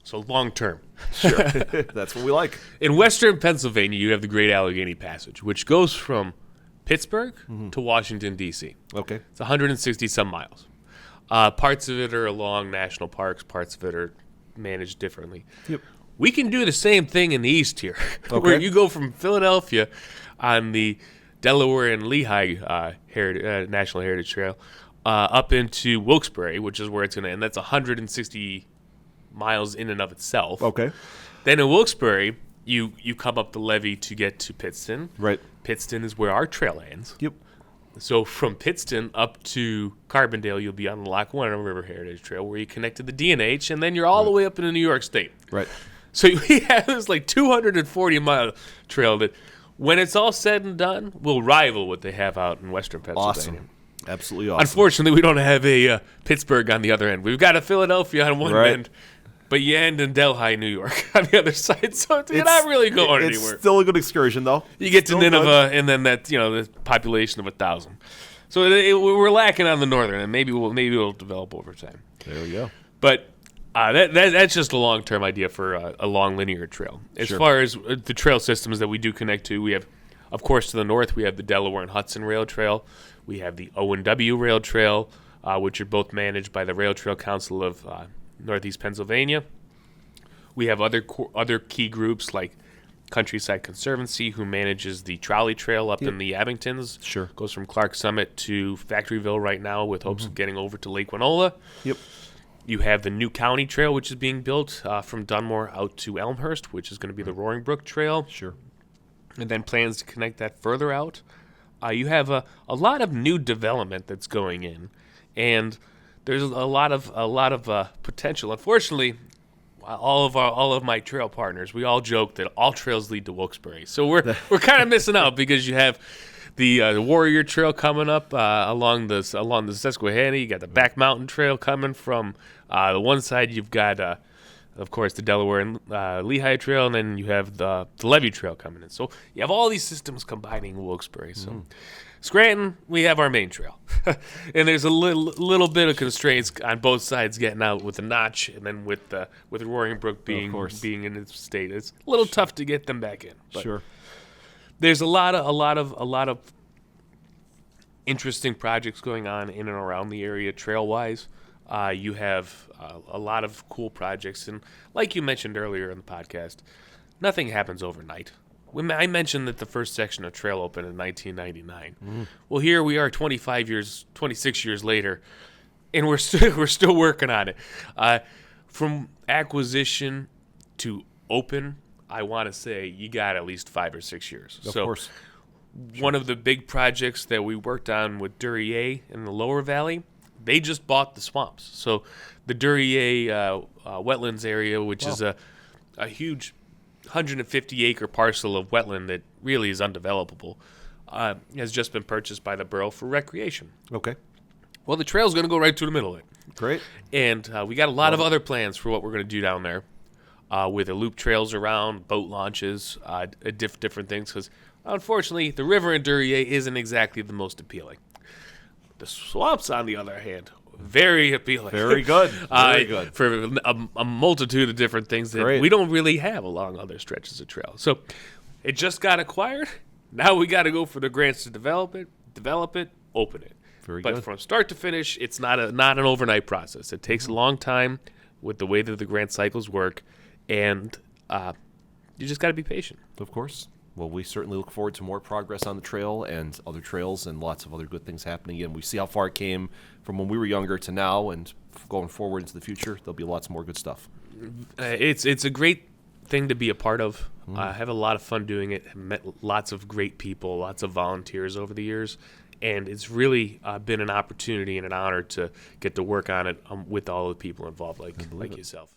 So long term. Sure. That's what we like. In western Pennsylvania, you have the Great Allegheny Passage, which goes from Pittsburgh to Washington, D.C. Okay. It's 160-some miles. Parts of it are along national parks. Parts of it are managed differently. Yep. We can do the same thing in the east here, Okay. where you go from Philadelphia on the Delaware and Lehigh National Heritage Trail up into Wilkes-Barre, which is where it's going to end. That's 160 miles in and of itself. Okay. Then in Wilkes-Barre, you come up the levee to get to Pittston. Right. Pittston is where our trail ends. Yep. So from Pittston up to Carbondale, you'll be on the Lackawanna River Heritage Trail, where you connect to the D&H, and then you're all the way up into New York State. Right. So we have this 240-mile trail that, when it's all said and done, will rival what they have out in western Pennsylvania. Awesome. Absolutely awesome. Unfortunately, we don't have a Pittsburgh on the other end. We've got a Philadelphia on one Right. end, but you end in Delhi, New York on the other side. So you're not really going anywhere. It's still a good excursion, though. You get to Still Nineveh, and then the population of 1,000. So we're lacking on the northern, and maybe we'll develop over time. There we go. But that's just a long-term idea for a long linear trail. As Sure. far as the trail systems that we do connect to, we have, of course, to the north, we have the Delaware and Hudson Rail Trail. We have the Owen W Rail Trail, which are both managed by the Rail Trail Council of Northeast Pennsylvania. We have other key groups like Countryside Conservancy, who manages the trolley trail up in the Abingtons. Sure. Goes from Clark Summit to Factoryville right now with hopes of getting over to Lake Winola. Yep. You have the New County Trail, which is being built from Dunmore out to Elmhurst, which is going to be the Roaring Brook Trail. Sure. And then plans to connect that further out. You have a lot of new development that's going in, and there's a lot of potential. Unfortunately, all of my trail partners, we all joke that all trails lead to Wilkes-Barre. So we're kind of missing out, because you have the Warrior Trail coming up along the Susquehanna. You got the Back Mountain Trail coming from the one side. You've got of course, the Delaware and Lehigh Trail, and then you have the Levee Trail coming in. So you have all these systems combining in Wilkes-Barre. So Scranton, we have our main trail. And there's a little bit of constraints on both sides getting out with the Notch, and then with Roaring Brook being in its state. It's a little tough to get them back in. But Sure. there's a lot of interesting projects going on in and around the area trail-wise. You have a lot of cool projects, and like you mentioned earlier in the podcast, nothing happens overnight. I mentioned that the first section of trail opened in 1999. Well, here we are 26 years later, and we're still working on it. From acquisition to open, I want to say you got at least 5 or 6 years. Of course. One of the big projects that we worked on with Duryea in the Lower Valley, they just bought the swamps. So the Duryea wetlands area, which is a huge 150-acre parcel of wetland that really is undevelopable, has just been purchased by the borough for recreation. Okay. Well, the trail's going to go right through the middle of it. Great. And we got a lot of other plans for what we're going to do down there, with the loop trails around, boat launches, different things, because unfortunately the river in Duryea isn't exactly the most appealing. The swamps, on the other hand, very appealing. Very good. Very good. For a multitude of different things that we don't really have along other stretches of trail. So it just got acquired. Now we got to go for the grants to develop it, open it. Very but good. from start to finish, it's not an overnight process. It takes a long time with the way that the grant cycles work, and you just got to be patient. Of course. Well, we certainly look forward to more progress on the trail and other trails and lots of other good things happening. And we see how far it came from when we were younger to now, and going forward into the future, there'll be lots more good stuff. It's a great thing to be a part of. I have a lot of fun doing it. Met lots of great people, lots of volunteers over the years, and it's really been an opportunity and an honor to get to work on it with all the people involved, like yourself.